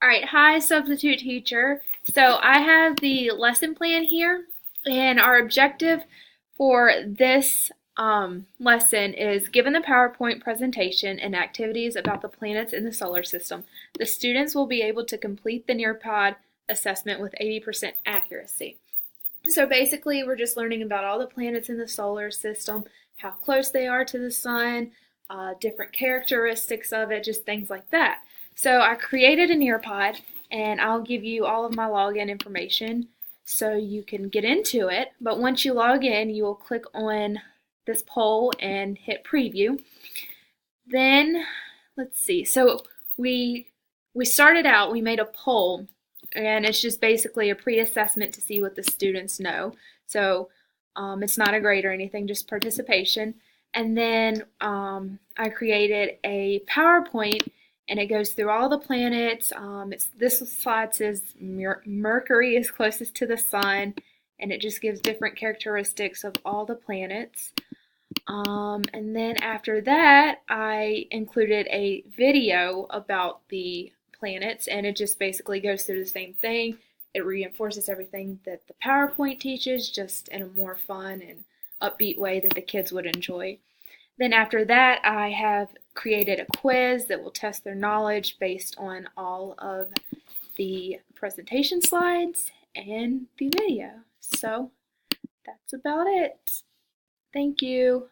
All right, hi, substitute teacher. So I have the lesson plan here, and our objective for this lesson is given the PowerPoint presentation and activities about the planets in the solar system, the students will be able to complete the Nearpod assessment with 80% accuracy. So basically, we're just learning about all the planets in the solar system, how close they are to the sun, different characteristics of it, just things like that. So I created a Nearpod, and I'll give you all of my login information so you can get into it. But once you log in, you will click on this poll and hit preview. Then, let's see. So we started out, we made a poll, and it's just basically a pre-assessment to see what the students know. So it's not a grade or anything, just participation. And then I created a PowerPoint, and it goes through all the planets. This slide says Mercury is closest to the sun, and it just gives different characteristics of all the planets. And then after that, I included a video about the planets, and it just basically goes through the same thing. It reinforces everything that the PowerPoint teaches, just in a more fun and upbeat way that the kids would enjoy. Then after that, I have created a quiz that will test their knowledge based on all of the presentation slides and the video. So that's about it. Thank you.